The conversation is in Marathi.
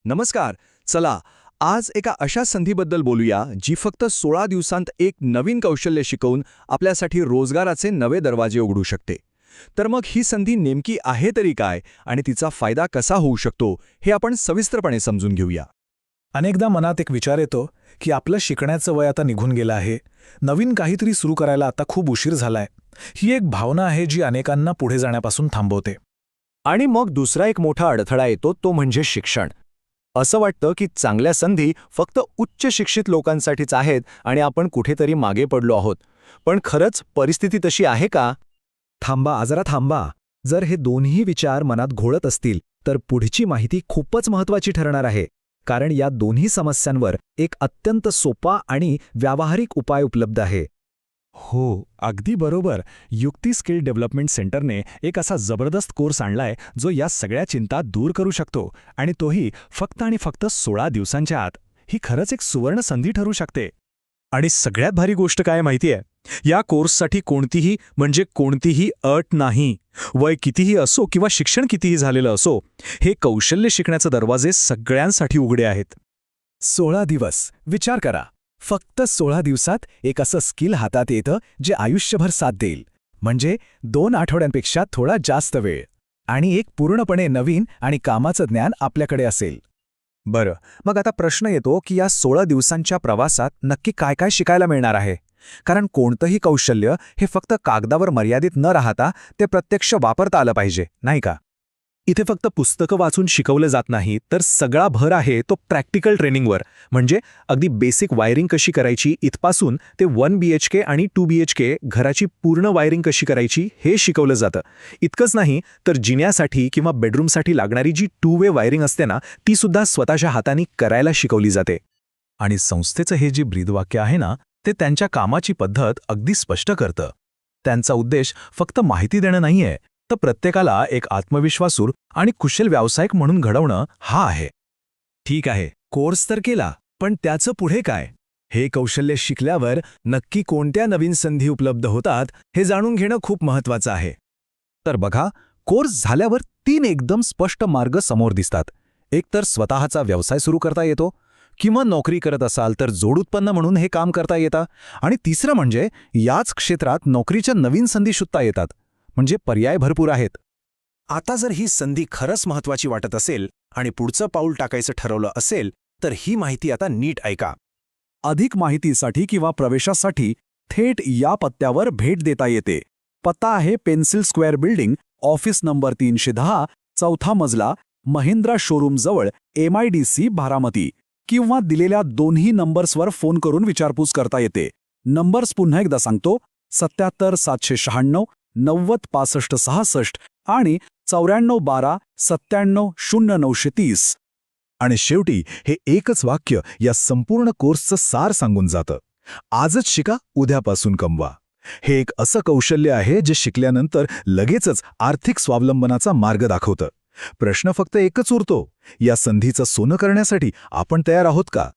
नमस्कार. चला, आज एका अशा संधीबद्दल बोलूया जी फक्त 16 दिवसांत एक नवीन कौशल्य शिकवून आपल्यासाठी रोजगाराचे नवे दरवाजे उघडू शकते. तर मग ही संधी नेमकी आहे तरी काय आणि तिचा फायदा कसा होऊ शकतो हे आपण सविस्तरपणे समजून घेऊया. अनेकदा मनात एक विचार येतो की आपलं शिकण्याचं वय आता निघून गेलं आहे, नवीन काहीतरी सुरू करायला आता खूप उशीर झालाय. ही एक भावना आहे जी अनेकांना पुढे जाण्यापासून थांबवते. आणि मग दुसरा एक मोठा अडथळा येतो तो म्हणजे शिक्षण. असं वाटतं की चांगल्या संधी फक्त उच्च शिक्षित लोकांसाठीच आहेत आणि आपण कुठेतरी मागे पडलो आहोत. पण खरंच परिस्थिती तशी आहे का? थांबा, जरा थांबा. जर हे दोन्ही विचार मनात घोळत असतील तर पुढची माहिती खूपच महत्त्वाची ठरणार आहे. कारण या दोन्ही समस्यांवर एक अत्यंत सोपा आणि व्यावहारिक उपाय उपलब्ध आहे. हो, अगदी बरोबर. युक्ती स्किल डेव्हलपमेंट सेंटरने एक असा जबरदस्त कोर्स आणलाय जो या सगळ्या चिंता दूर करू शकतो, आणि तोही फक्त आणि फक्त 16 दिवसांच्या आत. ही खरंच एक सुवर्ण संधी ठरू शकते. आणि सगळ्यात भारी गोष्ट काय माहितीये, या कोर्ससाठी कोणतीही अट नाही. वय कितीही असो किंवा शिक्षण कितीही झालेलं असो, हे कौशल्य शिकण्याचे दरवाजे सगळ्यांसाठी उघडे आहेत. 16 दिवस विचार करा. फक्त 16 दिवसात एक असं स्किल हातात येतं जे आयुष्यभर साथ देईल. म्हणजे 2 आठवड्यांपेक्षा थोडा जास्त वेळ आणि एक पूर्णपणे नवीन आणि कामाचं ज्ञान आपल्याकडे असेल. बरं, मग आता प्रश्न येतो की या 16 दिवसांच्या प्रवासात नक्की काय काय शिकायला मिळणार आहे. कारण कोणतंही कौशल्य हे फक्त कागदावर मर्यादित न राहता ते प्रत्यक्ष वापरता आलं पाहिजे, नाही का? इथे फक्त पुस्तकं वाचून शिकवलं जात नाही, तर सगळा भर आहे तो प्रॅक्टिकल ट्रेनिंगवर. म्हणजे अगदी बेसिक वायरिंग कशी करायची इथपासून ते 1 BHK आणि 2 BHK घराची पूर्ण वायरिंग कशी करायची हे शिकवलं जातं. इतकंच नाही तर जिन्यासाठी किंवा बेडरूमसाठी लागणारी जी 2 वे वायरिंग असते ना, ती सुद्धा स्वतःच्या हातांनी करायला शिकवली जाते. आणि संस्थेचं हे जे ब्रीदवाक्य आहे ना, ते त्यांच्या कामाची पद्धत अगदी स्पष्ट करतं. त्यांचा उद्देश फक्त माहिती देणं नाहीये, तर प्रत्येकाला एक आत्मविश्वासू आणि कुशल व्यावसायिक म्हणून घडवणं हा आहे. ठीक आहे, कोर्स तर केला, पण त्याचं पुढे काय? हे कौशल्य शिकल्यावर नक्की कोणत्या नवीन संधी उपलब्ध होतात हे जाणून घेणं खूप महत्त्वाचं आहे. तर बघा, कोर्स झाल्यावर 3 एकदम स्पष्ट मार्ग समोर दिसतात. एक तर स्वतःचा व्यवसाय सुरू करता येतो, किंवा नोकरी करत असाल तर जोड उत्पन्न म्हणून हे काम करता येतं. आणि तिसरं म्हणजे याच क्षेत्रात नोकरीच्या नवीन संधी शोधता येतात. म्हणजे पर्याय भरपूर आहेत. आता जर ही संधी खरंच महत्त्वाची वाटत असेल आणि पुढचं पाऊल टाकायचं ठरवलं असेल तर ही माहिती आता नीट ऐका. अधिक माहितीसाठी किंवा प्रवेशासाठी थेट या पत्त्यावर भेट देता येते. पत्ता आहे pencil square building, office number 310, 4था मजला, महिंद्रा शोरूम जवळ, MIDC बारामती. किंवा दिलेल्या दोन्ही नंबर्सवर फोन करून विचारपूस करता येते. नंबर्स पुन्हा एकदा सांगतो: 77 796 90 65 66 आणि 94 12 97 0 930. आणि शेवटी हे एकच वाक्य या संपूर्ण कोर्सचं सार सांगून जातं: आजच शिका, उद्यापासून कमवा. हे एक असं कौशल्य आहे जे शिकल्यानंतर लगेचच आर्थिक स्वावलंबनाचा मार्ग दाखवतं. प्रश्न फक्त एकच उरतो: या संधीचं सोनं करण्यासाठी आपण तयार आहोत का?